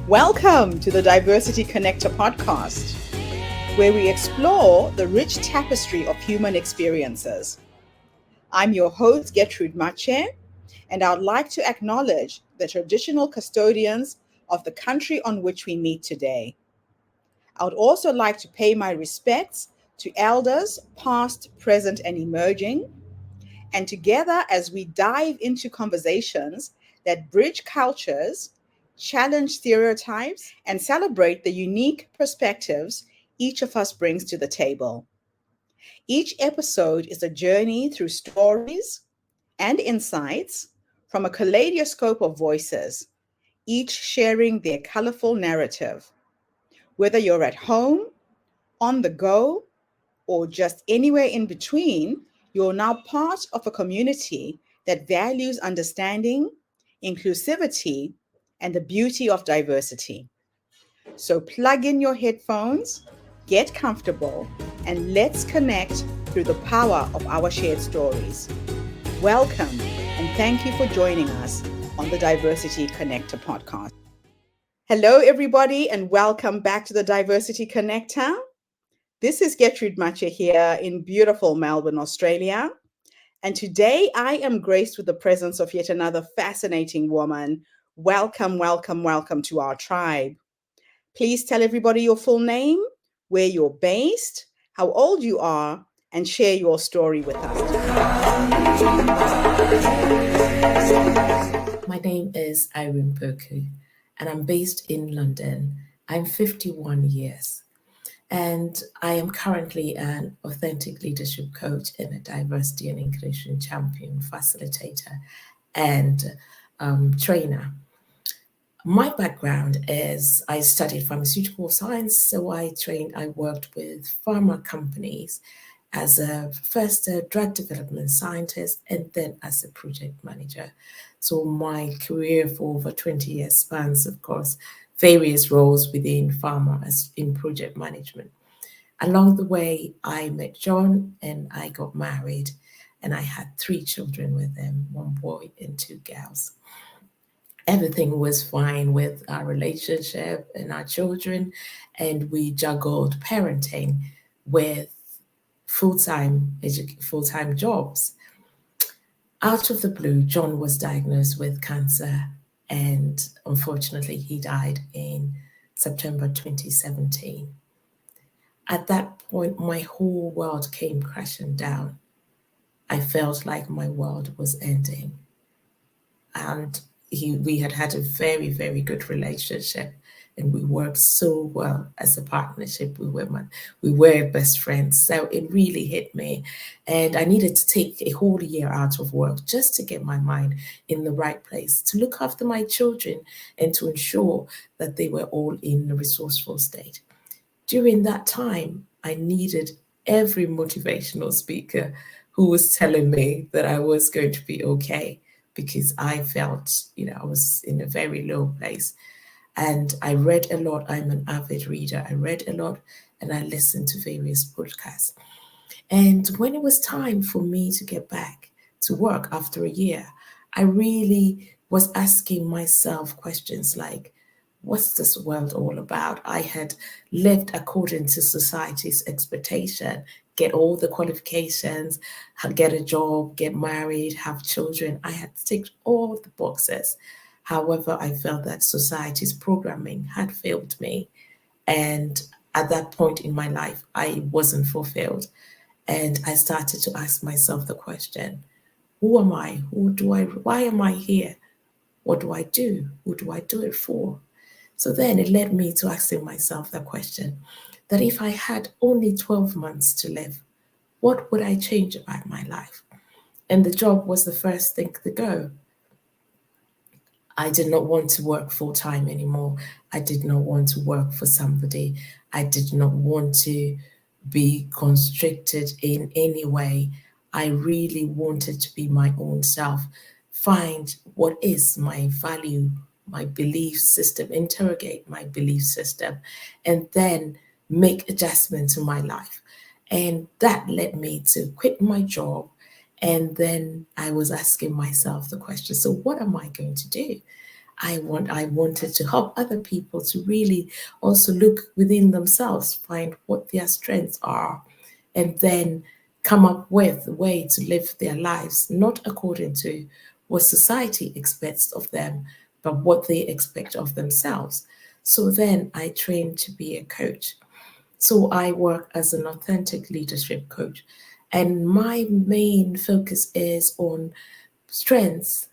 Welcome to the Diversity Connector podcast, where we explore the rich tapestry of human experiences. I'm your host, Gertrude Mache, and I would like to acknowledge the traditional custodians of the country on which we meet today. I would also like to pay my respects to elders, past, present, and emerging, and together as we dive into conversations that bridge cultures, challenge stereotypes, and celebrate the unique perspectives each of us brings to the table. Each episode is a journey through stories and insights from a kaleidoscope of voices, each sharing their colorful narrative. Whether you're at home, on the go, or just anywhere in between, you're now part of a community that values understanding, inclusivity, and the beauty of diversity. So plug in your headphones, get comfortable, and let's connect through the power of our shared stories. Welcome, and thank you for joining us on the Diversity Connector podcast. Hello, everybody, and welcome back to the Diversity Connector. This is Gertrude Mache here in beautiful Melbourne, Australia. And today I am graced with the presence of yet another fascinating woman. Welcome, welcome, welcome to our tribe. Please tell everybody your full name, where you're based, how old you are, and share your story with us. My name is Irene Poku, and I'm based in London. I'm 51 years. And I am currently an authentic leadership coach and a diversity and inclusion champion, facilitator, and trainer. My background is I studied pharmaceutical science, so I worked with pharma companies as a drug development scientist and then as a project manager. So my career for over 20 years spans, of course, various roles within pharma as in project management. Along the way, I met John and I got married, and I had 3 children with him, 1 boy and 2 girls. Everything was fine with our relationship and our children, and we juggled parenting with full-time jobs. Out of the blue, John was diagnosed with cancer, and unfortunately, he died in September 2017. At that point, my whole world came crashing down. I felt like my world was ending. And we had a very, very good relationship, and we worked so well as a partnership. We were best friends. So it really hit me. And I needed to take a whole year out of work just to get my mind in the right place, to look after my children and to ensure that they were all in a resourceful state. During that time, I needed every motivational speaker who was telling me that I was going to be okay, because I felt, I was in a very low place. And I read a lot. I'm an avid reader. I read a lot and I listened to various podcasts. And when it was time for me to get back to work after a year, I really was asking myself questions like, what's this world all about? I had lived according to society's expectation, get all the qualifications, get a job, get married, have children. I had ticked all the boxes. However, I felt that society's programming had failed me. And at that point in my life, I wasn't fulfilled. And I started to ask myself the question, who am I? Why am I here? What do I do? Who do I do it for? So then it led me to asking myself the question that if I had only 12 months to live, what would I change about my life? And the job was the first thing to go. I did not want to work full time anymore. I did not want to work for somebody. I did not want to be constricted in any way. I really wanted to be my own self, find what is my value, my belief system, interrogate my belief system, and then make adjustment to my life. And that led me to quit my job. And then I was asking myself the question, so what am I going to do? I wanted to help other people to really also look within themselves, find what their strengths are, and then come up with a way to live their lives, not according to what society expects of them, but what they expect of themselves. So then I trained to be a coach. So I work as an authentic leadership coach. And my main focus is on strengths,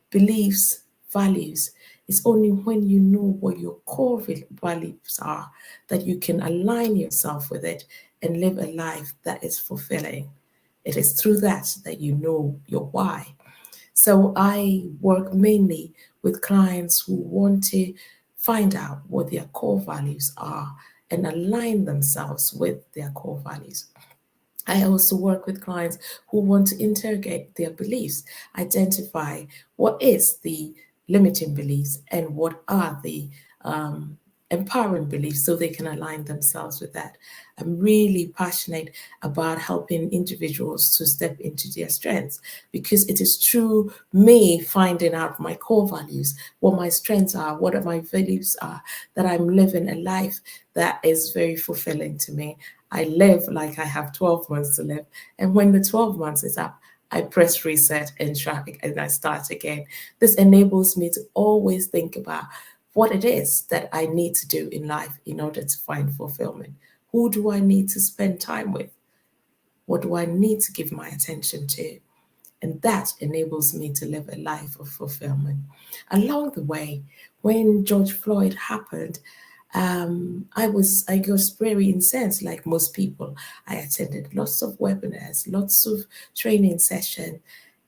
beliefs, values. It's only when you know what your core values are that you can align yourself with it and live a life that is fulfilling. It is through that you know your why. So I work mainly with clients who want to find out what their core values are and align themselves with their core values. I also work with clients who want to interrogate their beliefs, identify what is the limiting beliefs and what are the empowering beliefs so they can align themselves with that. I'm really passionate about helping individuals to step into their strengths because it is through me finding out my core values, what my strengths are, what my values are, that I'm living a life that is very fulfilling to me. I live like I have 12 months to live. And when the 12 months is up, I press reset and try and I start again. This enables me to always think about what it is that I need to do in life in order to find fulfillment. Who do I need to spend time with? What do I need to give my attention to? And that enables me to live a life of fulfillment. Along the way, when George Floyd happened, I got very incensed, like most people. I attended lots of webinars, lots of training sessions,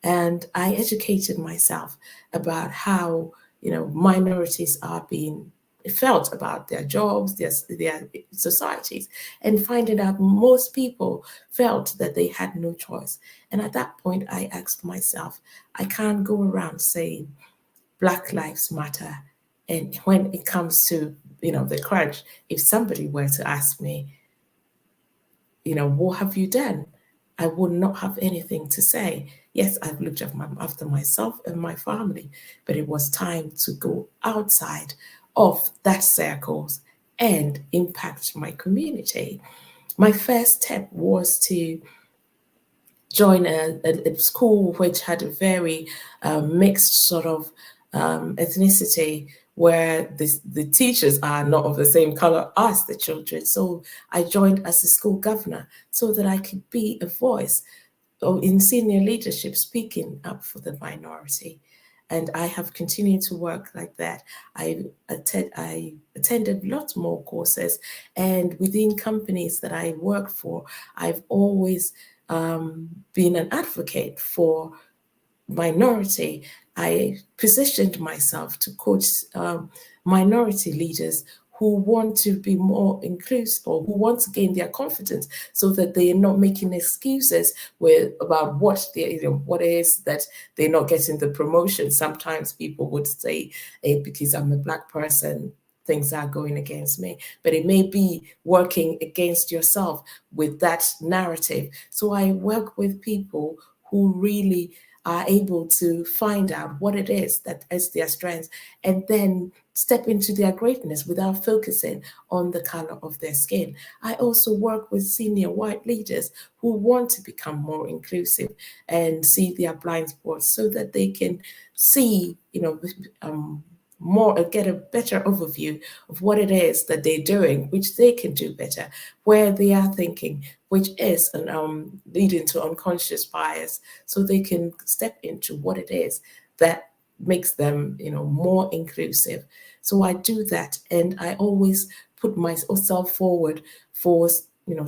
and I educated myself about how minorities are being felt about their jobs, their societies, and finding out most people felt that they had no choice. And at that point, I asked myself, I can't go around saying Black Lives Matter. And when it comes to, the crunch, if somebody were to ask me, what have you done? I would not have anything to say. Yes, I've looked after myself and my family, but it was time to go outside of that circles and impact my community. My first step was to join a school which had a very mixed sort of ethnicity where the teachers are not of the same color as the children. So I joined as a school governor so that I could be a voice in senior leadership speaking up for the minority. And I have continued to work like that. I attended lots more courses, and within companies that I work for, I've always been an advocate for minority. I positioned myself to coach minority leaders who want to be more inclusive or who want to gain their confidence so that they are not making excuses about what what it is that they're not getting the promotion. Sometimes people would say, hey, because I'm a Black person, things are going against me, but it may be working against yourself with that narrative. So I work with people who really are able to find out what it is that is their strengths and then step into their greatness without focusing on the color of their skin. I also work with senior white leaders who want to become more inclusive and see their blind spots so that they can see, more get a better overview of what it is that they're doing, which they can do better, where they are thinking, which is leading to unconscious bias, so they can step into what it is that makes them, more inclusive. So I do that, and I always put myself forward for,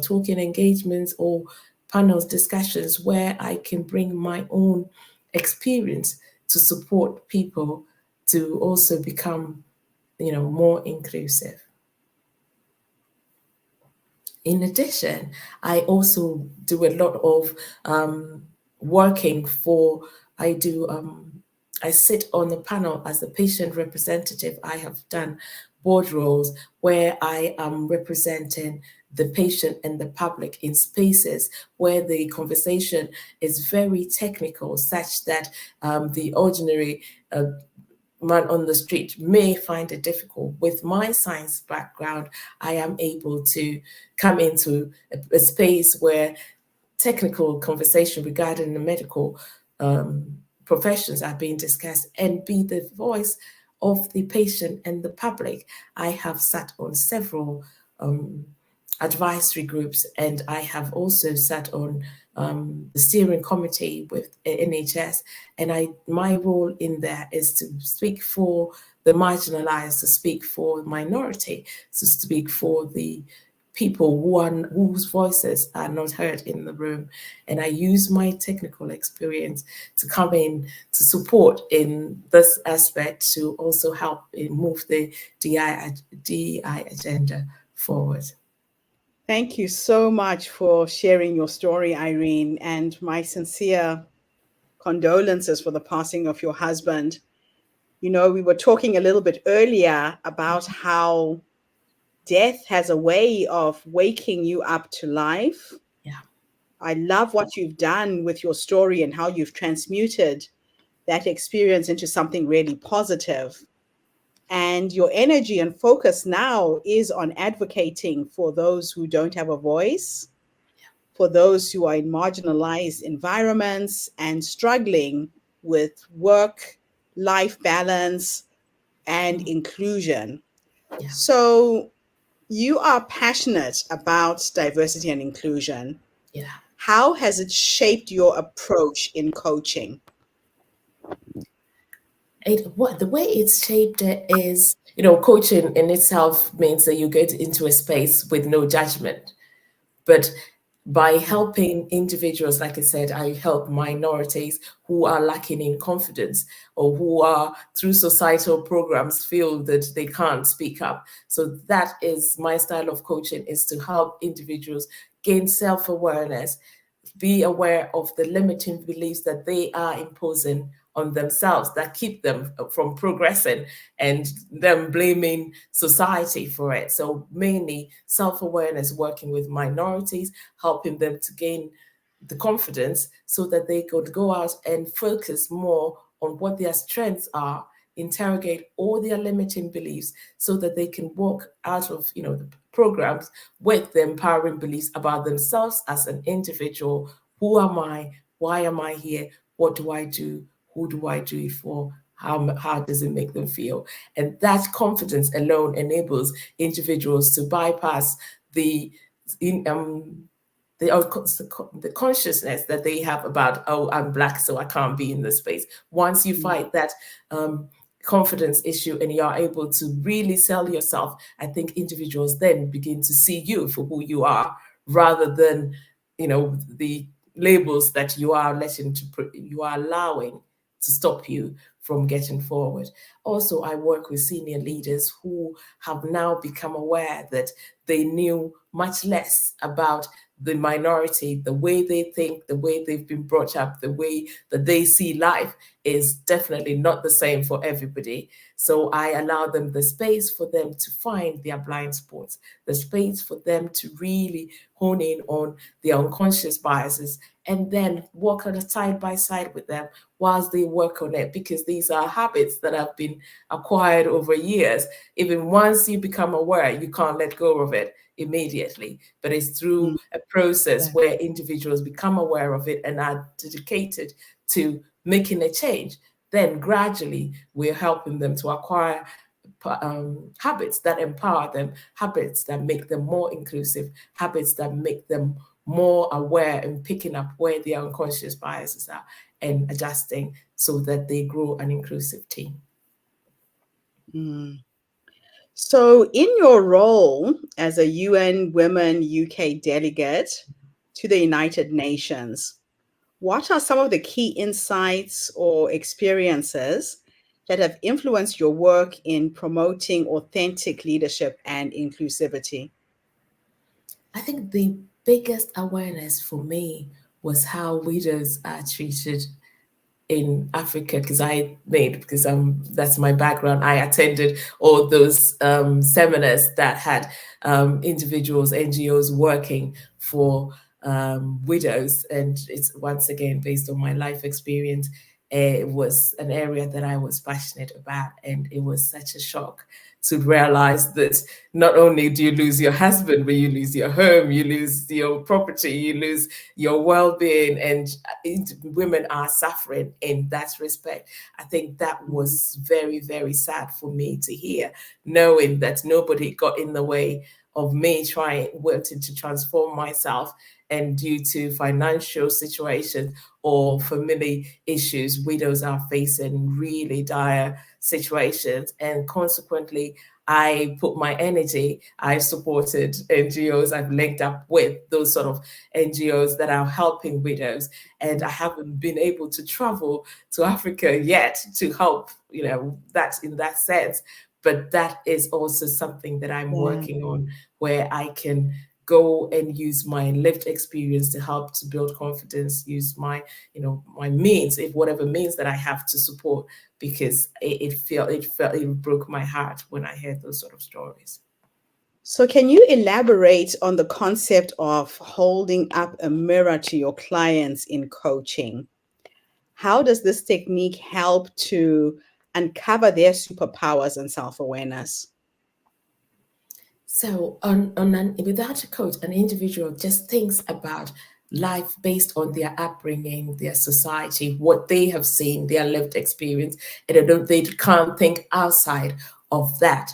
talking engagements or panels discussions where I can bring my own experience to support people to also become, more inclusive. In addition, I also do a lot of working for, I do, I sit on the panel as a patient representative. I have done board roles where I am representing the patient and the public in spaces where the conversation is very technical, such that the ordinary man on the street may find it difficult. With my science background, I am able to come into a space where technical conversation regarding the medical professions are being discussed and be the voice of the patient and the public. I have sat on several advisory groups, and I have also sat on the steering committee with NHS. And my role in there is to speak for the marginalized, to speak for minority, to speak for the people whose voices are not heard in the room. And I use my technical experience to come in to support in this aspect, to also help move the DI agenda forward. Thank you so much for sharing your story, Irene, and my sincere condolences for the passing of your husband. You know, we were talking a little bit earlier about how death has a way of waking you up to life. Yeah. I love what you've done with your story and how you've transmuted that experience into something really positive. And your energy and focus now is on advocating for those who don't have a voice, for those who are in marginalized environments and struggling with work, life balance, and inclusion. Yeah. So, you are passionate about diversity and inclusion. Yeah. How has it shaped your approach in coaching? The way it's shaped it is, coaching in itself means that you get into a space with no judgment. But by helping individuals, like I said, I help minorities who are lacking in confidence, or who are, through societal programs, feel that they can't speak up. So that is my style of coaching, is to help individuals gain self-awareness, be aware of the limiting beliefs that they are imposing on themselves, that keep them from progressing, and them blaming society for it. So mainly self-awareness, working with minorities, helping them to gain the confidence so that they could go out and focus more on what their strengths are, interrogate all their limiting beliefs, so that they can walk out of the programs with the empowering beliefs about themselves as an individual. Who am I? Why am I here? What do I do? Who do I do it for? How does it make them feel? And that confidence alone enables individuals to bypass the in, the consciousness that they have about, oh, I'm Black, so I can't be in this space. Once you fight that confidence issue and you are able to really sell yourself, I think individuals then begin to see you for who you are, rather than the labels that you are allowing to stop you from getting forward. Also, I work with senior leaders who have now become aware that they knew much less about the minority, the way they think, the way they've been brought up, the way that they see life is definitely not the same for everybody. So I allow them the space for them to find their blind spots, the space for them to really hone in on their unconscious biases, and then walk on a side by side with them whilst they work on it, because these are habits that have been acquired over years. Even once you become aware, you can't let go of it immediately, but it's through a process where individuals become aware of it and are dedicated to making a change. Then gradually we're helping them to acquire habits that empower them, habits that make them more inclusive, habits that make them more aware and picking up where their unconscious biases are and adjusting so that they grow an inclusive team. So, in your role as a UN Women UK delegate to the United Nations, what are some of the key insights or experiences that have influenced your work in promoting authentic leadership and inclusivity? I think the biggest awareness for me was how widows are treated in Africa, because that's my background. I attended all those seminars that had individuals, NGOs working for widows, and it's once again based on my life experience. It was an area that I was passionate about, and it was such a shock to realize that not only do you lose your husband, but you lose your home, you lose your property, you lose your well-being, and women are suffering in that respect. I think that was very, very sad for me to hear, knowing that nobody got in the way of me trying, wanting to transform myself, and due to financial situations or family issues, widows are facing really dire situations. And consequently, I put my energy, I've supported NGOs, I've linked up with those sort of NGOs that are helping widows. And I haven't been able to travel to Africa yet to help, that in that sense. But that is also something that I'm Yeah. working on, where I can go and use my lived experience to help to build confidence, use my, my means, if whatever means that I have to support, because it broke my heart when I heard those sort of stories. So, can you elaborate on the concept of holding up a mirror to your clients in coaching? How does this technique help to uncover their superpowers and self awareness? So, without a coach, an individual just thinks about life based on their upbringing, their society, what they have seen, their lived experience, and they can't think outside of that.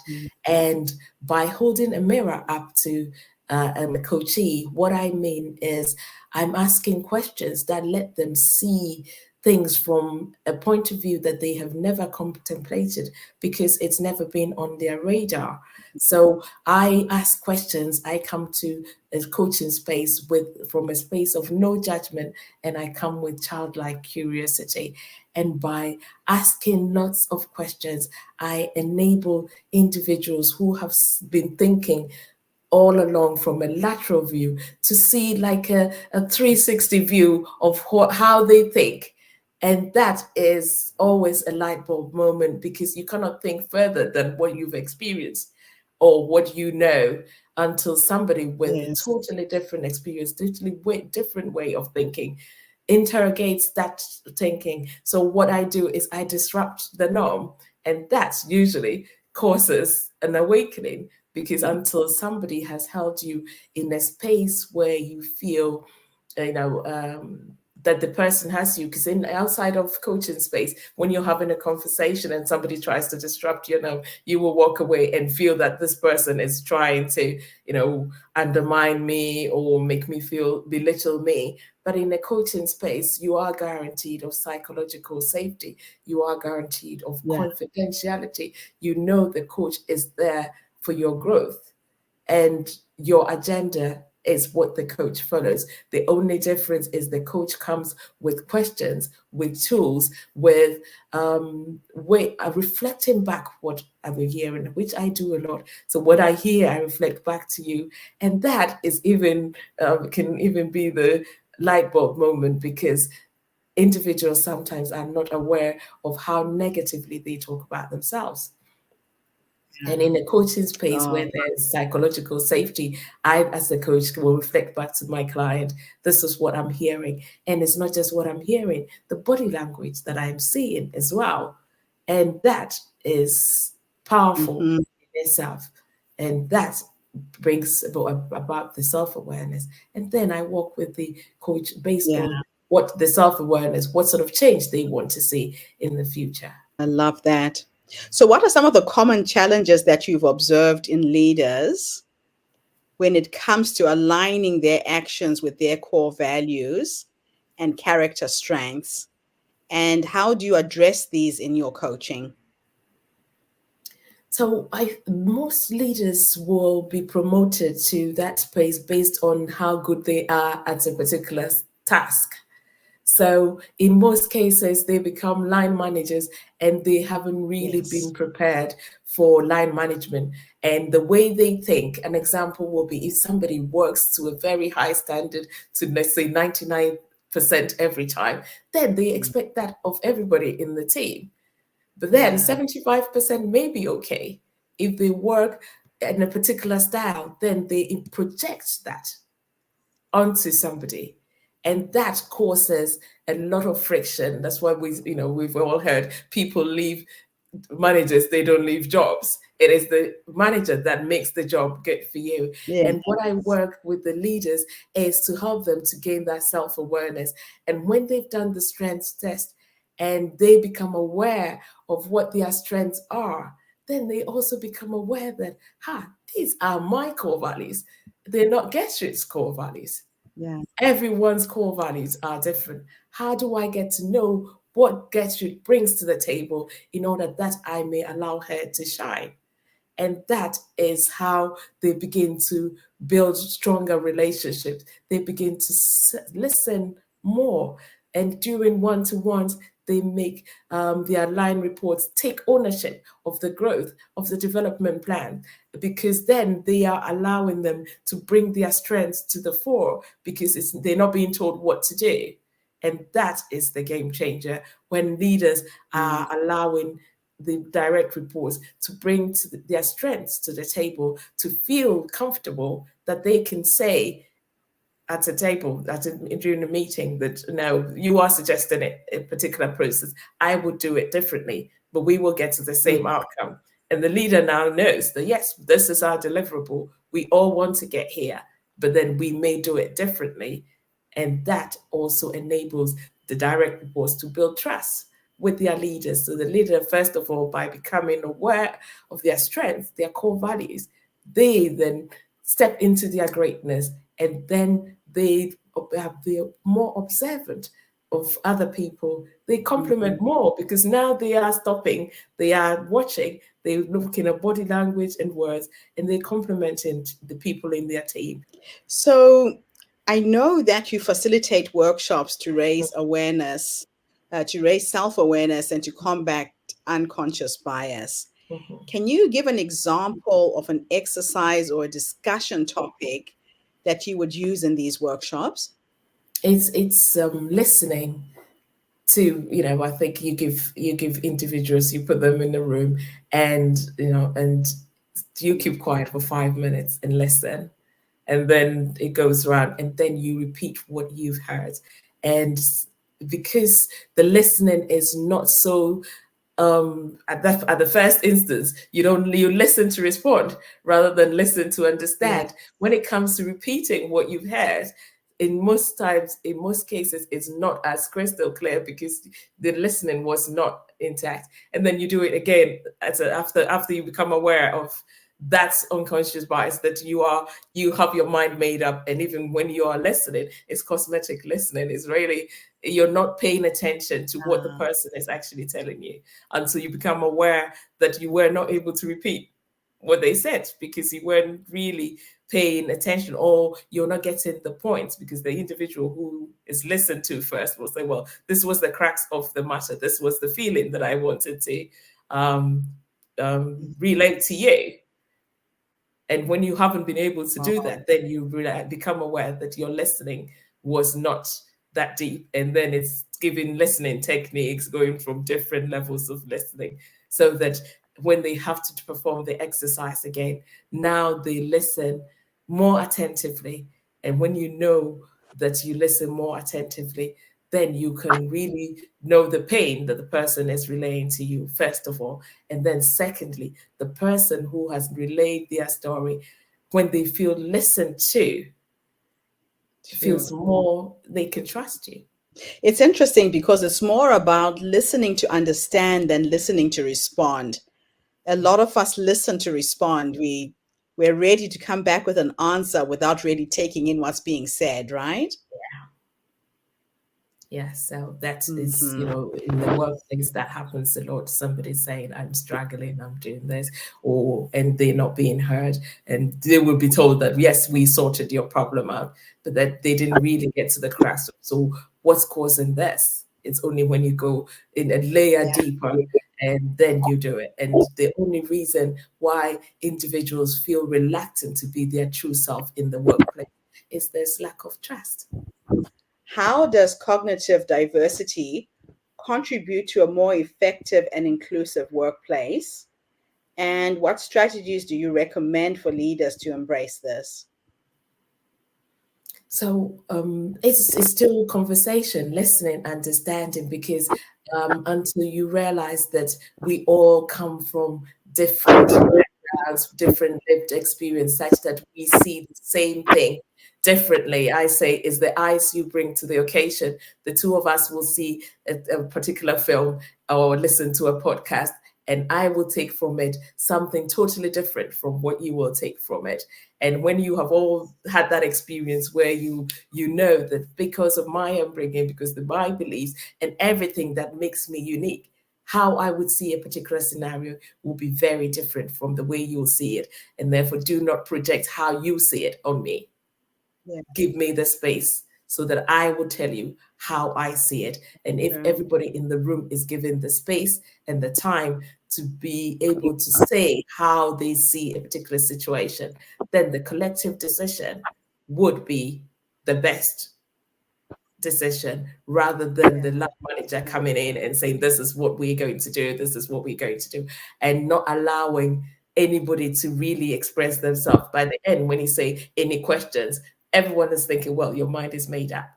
And by holding a mirror up to a coachee, what I mean is I'm asking questions that let them see things from a point of view that they have never contemplated, because it's never been on their radar. So I ask questions. I come to a coaching space from a space of no judgment, and I come with childlike curiosity. And by asking lots of questions, I enable individuals who have been thinking all along from a lateral view to see like a 360 view of how they think. And that is always a light bulb moment, because you cannot think further than what you've experienced or what you know, until somebody with a Yes. totally different experience, different way of thinking interrogates that thinking. So what I do is I disrupt the norm, and that usually causes an awakening, because until somebody has held you in a space where you feel, you know, that the person has you, because in outside of coaching space, when you're having a conversation and somebody tries to disrupt, you will walk away and feel that this person is trying to, undermine me or make me feel belittle me. But in a coaching space, you are guaranteed of psychological safety. You are guaranteed of Yeah. confidentiality. You know the coach is there for your growth, and your agenda is what the coach follows. The only difference is the coach comes with questions, with tools, with reflecting back what I'm hearing, which I do a lot. So what I hear, I reflect back to you, and that is even can even be the light bulb moment, because individuals sometimes are not aware of how negatively they talk about themselves. And in a coaching space Oh, where there's psychological safety, I, as a coach, will reflect back to my client, this is what I'm hearing. And it's not just what I'm hearing, the body language that I'm seeing as well. And that is powerful mhm. in itself. And that brings about the self awareness. And then I work with the coach based Yeah. on what the self awareness, what sort of change they want to see in the future. I love that. So, what are some of the common challenges that you've observed in leaders when it comes to aligning their actions with their core values and character strengths? And how do you address these in your coaching? So most leaders will be promoted to that space based on how good they are at a particular task. So in most cases, they become line managers, and they haven't really been Yes. prepared for line management. And the way they think, an example will be if somebody works to a very high standard, to let's say 99% every time, then they expect that of everybody in the team. But then Yeah. 75% may be okay. If they work in a particular style, then they project that onto somebody. And that causes a lot of friction. That's why we've all heard people leave managers, they don't leave jobs. It is the manager that makes the job good for you. Yeah. And what I work with the leaders is to help them to gain that self-awareness. And when they've done the strengths test and they become aware of what their strengths are, then they also become aware that, these are my core values. They're not Gertrude's core values. Yeah. Everyone's core values are different. How do I get to know what Gertrude brings to the table in order that I may allow her to shine? And that is how they begin to build stronger relationships. They begin to listen more. And during one to ones, they make their line reports take ownership of the growth of the development plan, because then they are allowing them to bring their strengths to the fore, because they're not being told what to do. And that is the game changer, when leaders are allowing the direct reports to bring their strengths to the table, to feel comfortable that they can say at a table during a meeting that, no, you are suggesting a particular process, I would do it differently, but we will get to the same outcome. And the leader now knows that, yes, this is our deliverable, we all want to get here, but then we may do it differently. And that also enables the direct reports to build trust with their leaders. So the leader, first of all, by becoming aware of their strengths, their core values, they then step into their greatness, and then they're more observant of other people. They compliment more, because now they are stopping, they are watching, they're looking at body language and words, and they're complimenting the people in their team. So I know that you facilitate workshops to raise awareness, to raise self awareness, and to combat unconscious bias. Mhm. Can you give an example of an exercise or a discussion topic that you would use in these workshops? It's listening to, I think you give individuals, you put them in a room, and and you keep quiet for 5 minutes and listen, and then it goes around, and then you repeat what you've heard. And because the listening is not so, at the first instance, you listen to respond rather than listen to Yeah. understand. When it comes to repeating what you've heard, in most cases, it's not as crystal clear, because the listening was not intact. And then you do it again after you become aware of that's unconscious bias, that you have your mind made up. And even when you are listening, it's cosmetic listening. It's really, you're not paying attention to what the person is actually telling you, until you become aware that you were not able to repeat what they said, because you weren't really paying attention, or you're not getting the point, because the individual who is listened to first will say, well, this was the crux of the matter, this was the feeling that I wanted to um, relate to you. And when you haven't been able to do Wow. that, then you become aware that your listening was not that deep. And then it's giving listening techniques, going from different levels of listening, so that when they have to perform the exercise again, now they listen more attentively. And when you know that you listen more attentively, then you can really know the pain that the person is relaying to you, first of all. And then, secondly, the person who has relayed their story, when they feel listened to, True. feels more they can trust you. It's interesting because it's more about listening to understand than listening to respond. A lot of us listen to respond. We're ready to come back with an answer without really taking in what's being said, right? Yeah, so that is, Hmm. in the workplace, that happens a lot. Somebody saying, I'm struggling, I'm doing this, and they're not being heard. And they will be told that, yes, we sorted your problem out, but that they didn't really get to the crux. So what's causing this? It's only when you go in a layer Yeah. deeper, and then you do it. And the only reason why individuals feel reluctant to be their true self in the workplace is there's lack of trust. How does cognitive diversity contribute to a more effective and inclusive workplace? And what strategies do you recommend for leaders to embrace this? So it's still conversation, listening, understanding, because until you realize that we all come from different backgrounds, different lived experience, such that we see the same thing differently. I say, is the eyes you bring to the occasion. The two of us will see a particular film or listen to a podcast, and I will take from it something totally different from what you will take from it. And when you have all had that experience where you know that because of my upbringing, because of my beliefs and everything that makes me unique, how I would see a particular scenario will be very different from the way you'll see it. And therefore, do not project how you see it on me. Yeah. Give me the space so that I will tell you how I see it. And if True. everybody in the room is given the space and the time to be able to say how they see a particular situation, then the collective decision would be the best decision, rather than Yeah. the lab manager Yeah. coming in and saying, this is what we're going to do, this is what we're going to do, and not allowing anybody to really express themselves. By the end, when you say any questions, everyone is thinking, well, your mind is made up,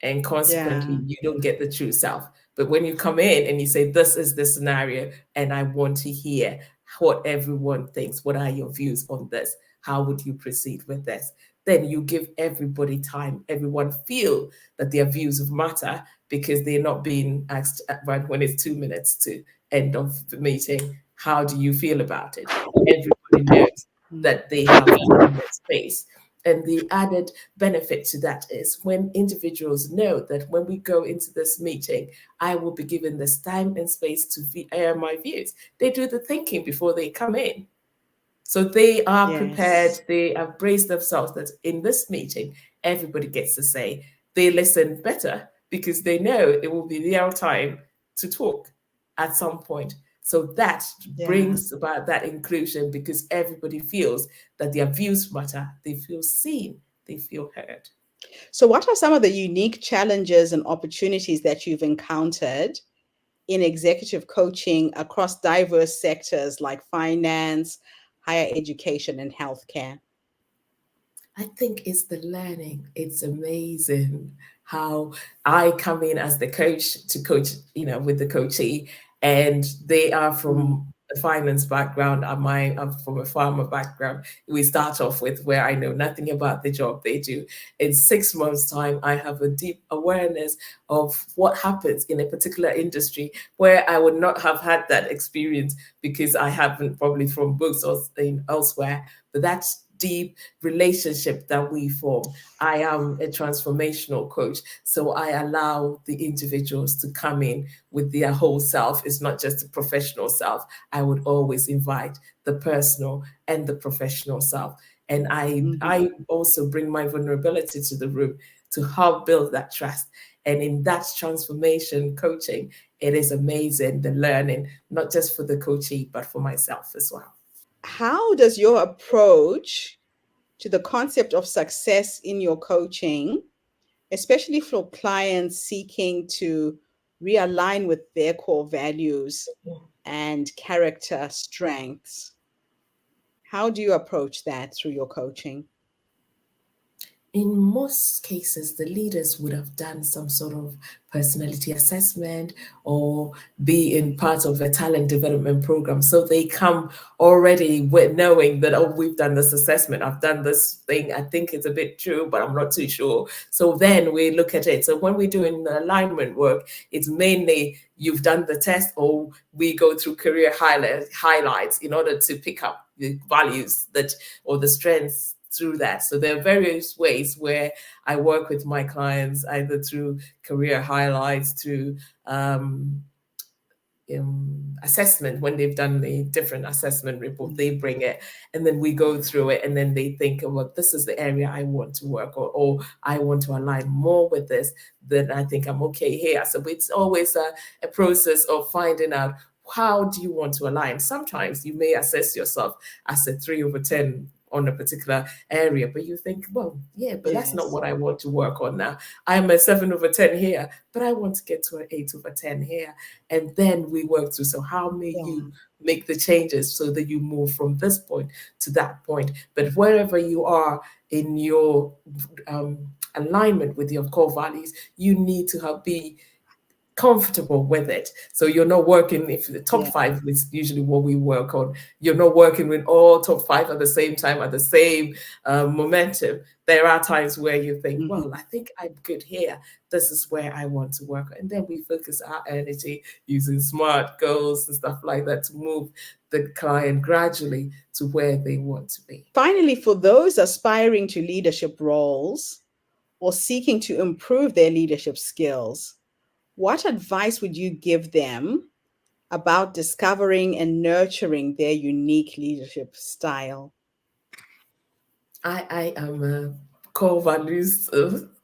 and consequently Yeah. you don't get the true self. But when you come in and you say, this is the scenario and I want to hear what everyone thinks, what are your views on this, how would you proceed with this, then you give everybody time, everyone feel that their views matter, because they're not being asked right when it's 2 minutes to end of the meeting, how do you feel about it. Everybody knows Mm. that they have time and space. And the added benefit to that is when individuals know that when we go into this meeting, I will be given this time and space to air my views. They do the thinking before they come in. So they are prepared, Yes. they have braced themselves that in this meeting, everybody gets to say. They listen better because they know it will be their time to talk at some point. So that Yeah. brings about that inclusion, because everybody feels that their views matter, they feel seen, they feel heard. So, what are some of the unique challenges and opportunities that you've encountered in executive coaching across diverse sectors like finance, higher education, and healthcare? I think it's the learning. It's amazing how I come in as the coach to coach, with the coachee, and they are Mm. from a finance background. I'm from a farmer background. We start off with where I know nothing about the job they do. In 6 months' time, I have a deep awareness of what happens in a particular industry where I would not have had that experience because I haven't, probably from books or elsewhere. But that's deep relationship that we form. I am a transformational coach, so I allow the individuals to come in with their whole self. It's not just a professional self. I would always invite the personal and the professional self. And I Mhm. I also bring my vulnerability to the room to help build that trust. And in that transformation coaching, it is amazing, the learning, not just for the coachee, but for myself as well. How does your approach to the concept of success in your coaching, especially for clients seeking to realign with their core values and character strengths, how do you approach that through your coaching? In most cases, the leaders would have done some sort of personality assessment or be in part of a talent development program. So they come already with knowing that, oh, we've done this assessment, I've done this thing, I think it's a bit true, but I'm not too sure. So then we look at it. So when we're doing the alignment work, it's mainly you've done the test, or we go through career highlights in order to pick up the values that or the strengths through that. So there are various ways where I work with my clients, either through career highlights, through assessment. When they've done the different assessment report, they bring it, and then we go through it, and then they think, oh, well, this is the area I want to work, or I want to align more with this, then I think I'm okay here. So it's always a process of finding out, how do you want to align. Sometimes you may assess yourself as a 3/10 on a particular area, but you think, well, yeah, but that's not Yes. what I want to work on now. I'm a 7/10 here, but I want to get to an 8/10 here. And then we work through, so how may Yeah. you make the changes so that you move from this point to that point? But wherever you are in your alignment with your core values, you need to be comfortable with it. So you're not working, if the top Yeah. five is usually what we work on, you're not working with all top five at the same time, at the same momentum. There are times where you think, Mhm. well, I think I'm good here. This is where I want to work. And then we focus our energy using SMART goals and stuff like that to move the client gradually to where they want to be. Finally, for those aspiring to leadership roles or seeking to improve their leadership skills, what advice would you give them about discovering and nurturing their unique leadership style? I am a core values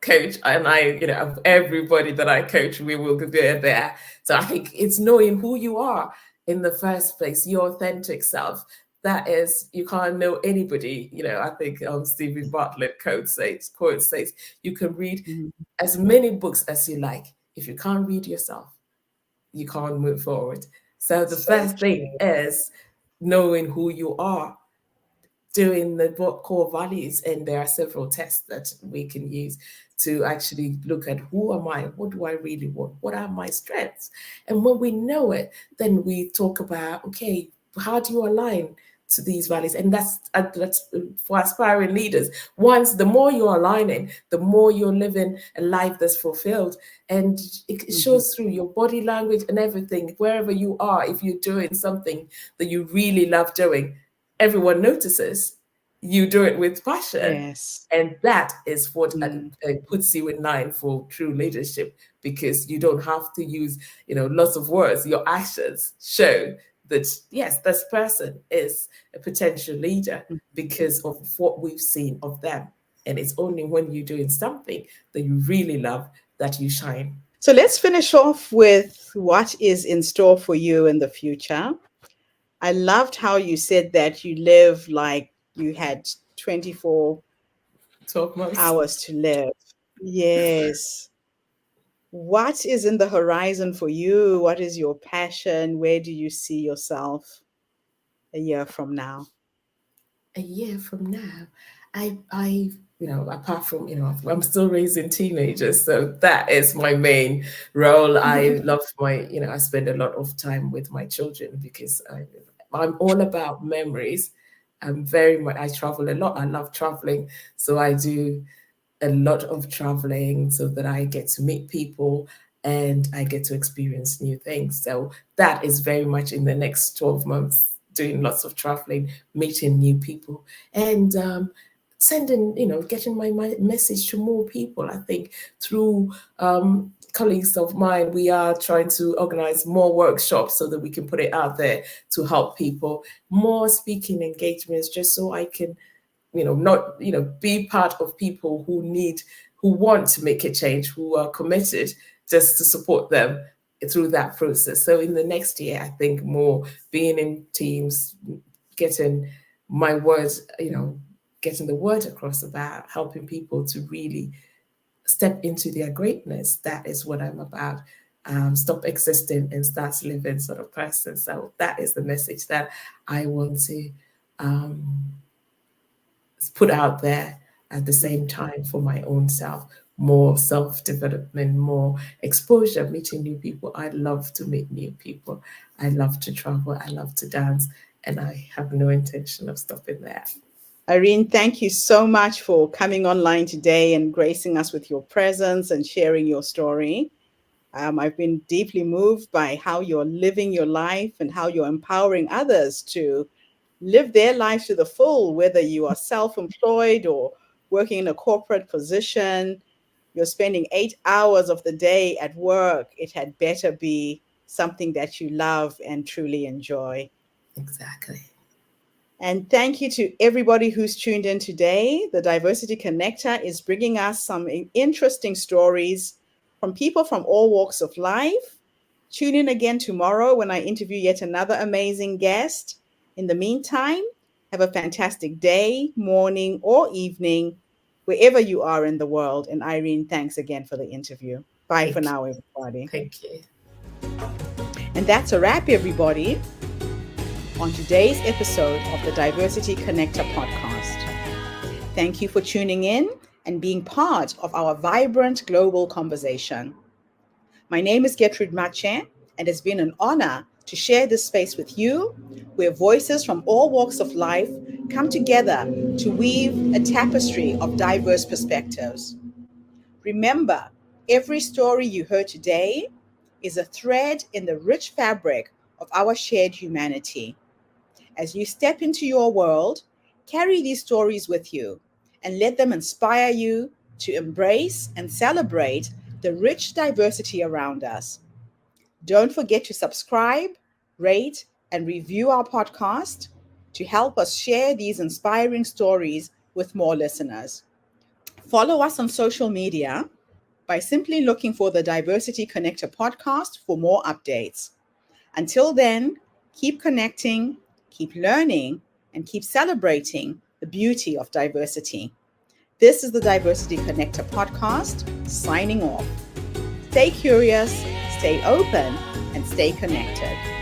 coach, and of everybody that I coach, we will be there. So I think it's knowing who you are in the first place, your authentic self. That is, you can't know anybody. I think Stephen Bartlett quote says, you can read Mhm. as many books as you like. If you can't read yourself, you can't move forward. So the So first thing true. is knowing who you are, doing the core values, and there are several tests that we can use to actually look at who am I, what do I really want, what are my strengths, and when we know it, then we talk about, okay, how do you align to these values? And that's for aspiring leaders. Once the more you're aligning, the more you're living a life that's fulfilled, and it Mhm. shows through your body language and everything. Wherever you are, if you're doing something that you really love doing, everyone notices you do it with passion. Yes. And that is what Mm. puts you in line for true leadership, because you don't have to use, lots of words. Your actions show that, yes, this person is a potential leader because of what we've seen of them. And it's only when you're doing something that you really love that you shine. So let's finish off with what is in store for you in the future. I loved how you said that you live like you had 24 12 months. hours to live. Yes. What is in the horizon for you? What is your passion? Where do you see yourself a year from now? A year from now, I apart from, I'm still raising teenagers, so that is my main role. I love I spend a lot of time with my children because I'm all about memories. I travel a lot. I love traveling, so I do a lot of traveling so that I get to meet people and I get to experience new things. So that is very much in the next 12 months, doing lots of traveling, meeting new people, and sending, getting my message to more people. I think through colleagues of mine, we are trying to organize more workshops so that we can put it out there to help people, more speaking engagements, just so I can not, be part of people who want to make a change, who are committed, just to support them through that process. So in the next year, I think more being in teams, getting my words, getting the word across about helping people to really step into their greatness. That is what I'm about. Stop existing and start living sort of person. So that is the message that I want to um, put out there. At the same time, for my own self, more self-development, more exposure, meeting new people. I love to meet new people. I love to travel. I love to dance. And I have no intention of stopping there. Irene, thank you so much for coming online today and gracing us with your presence and sharing your story. I've been deeply moved by how you're living your life and how you're empowering others to live their life to the full, whether you are self employed or working in a corporate position. You're spending 8 hours of the day at work. It had better be something that you love and truly enjoy. Exactly. And thank you to everybody who's tuned in today. The Diversity Connector is bringing us some interesting stories from people from all walks of life. Tune in again tomorrow when I interview yet another amazing guest. In the meantime, Have a fantastic day, morning, or evening, wherever you are in the world. And Irene, thanks again for the interview. Bye for Thank you. now, everybody. Thank you. And that's a wrap, everybody, on today's episode of the Diversity Connector podcast. Thank you for tuning in and being part of our vibrant global conversation. My name is Gertrude Mache, and it's been an honor to share this space with you, where voices from all walks of life come together to weave a tapestry of diverse perspectives. Remember, every story you heard today is a thread in the rich fabric of our shared humanity. As you step into your world, carry these stories with you and let them inspire you to embrace and celebrate the rich diversity around us. Don't forget to subscribe, rate, and review our podcast to help us share these inspiring stories with more listeners. Follow us on social media by simply looking for the Diversity Connector podcast for more updates. Until then, keep connecting, keep learning, and keep celebrating the beauty of diversity. This is the Diversity Connector podcast, signing off. Stay curious, stay open, and stay connected.